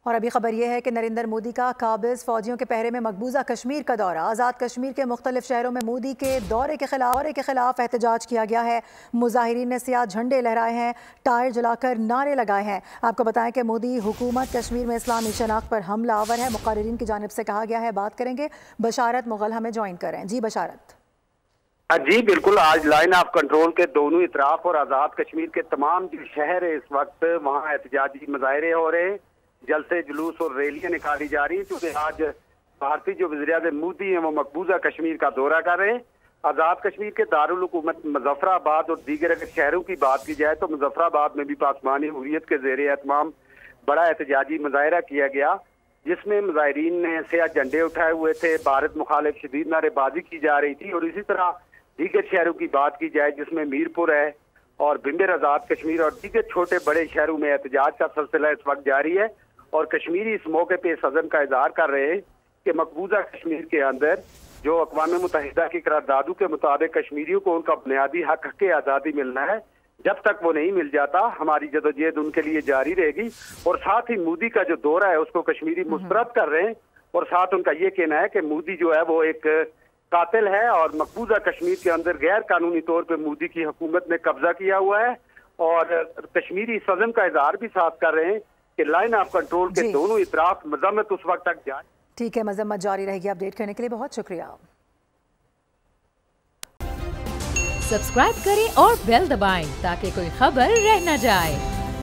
और अभी खबर यह है कि नरेंद्र मोदी का काबिज फौजियों के पहरे में मकबूजा कश्मीर का दौरा। आज़ाद कश्मीर के मुख्तलिफ शहरों में मोदी के दौरे के खिलाफ एहतजाज किया गया है। मुजाहिरीन ने सियाह झंडे लहराए हैं, टायर जलाकर नारे लगाए हैं। आपको बताएं कि मोदी हुकूमत कश्मीर में इस्लामी शनाख्त पर हमला आवर है, मुक़र्रिरीन की जानिब से कहा गया है। बात करेंगे, बशारत मुगल हमें ज्वाइन करें। जी बशारत। जी बिल्कुल, आज लाइन ऑफ कंट्रोल के दोनों इतराफ और आज़ाद कश्मीर के तमाम जो शहर है इस वक्त वहाँ एहतजाजी मुजाहरे हो रहे हैं, जलसे जुलूस और रैलियां निकाली जा रही हैं, क्योंकि आज भारतीय जो वज़ीर-ए-आज़म मोदी हैं वो मकबूजा कश्मीर का दौरा कर रहे हैं। आज़ाद कश्मीर के दारुल हुकूमत मुजफ्फराबाद और दीगर अगर शहरों की बात की जाए तो मुजफ्फराबाद में भी पासमानी हुर्रियत के ज़ेरे एहतमाम बड़ा एहतजाजी मुजाहरा किया गया, जिसमें मुजाहिरीन ने सियाह झंडे उठाए हुए थे, भारत मुखालिफ शदीद नारेबाजी की जा रही थी। और इसी तरह दीगर शहरों की बात की जाए जिसमें मीरपुर है और बिंदर आज़ाद कश्मीर और दीगर छोटे बड़े शहरों में एहतजाज का सिलसिला इस वक्त जारी है। और कश्मीरी इस मौके पे इस अज़म का इजहार कर रहे हैं कि मकबूजा कश्मीर के अंदर जो अक़वाम मुत्तहिदा की करारदादों के मुताबिक कश्मीरियों को उनका बुनियादी हक आज़ादी मिलना है, जब तक वो नहीं मिल जाता हमारी जदोजहद उनके लिए जारी रहेगी। और साथ ही मोदी का जो दौरा है उसको कश्मीरी मुस्तरद कर रहे हैं और साथ उनका ये कहना है कि मोदी जो है वो एक कातिल है और मकबूजा कश्मीर के अंदर गैर कानूनी तौर पर मोदी की हुकूमत ने कब्जा किया हुआ है। और कश्मीरी सज़म का इजहार भी साथ कर रहे हैं कि लाइन ऑफ कंट्रोल के दोनों इतराफ मजम्मत उस वक्त तक जाए। ठीक है, मजम्मत जारी रहेगी। अपडेट करने के लिए बहुत शुक्रिया। सब्सक्राइब करें और बेल दबाएं ताकि कोई खबर रह न जाए।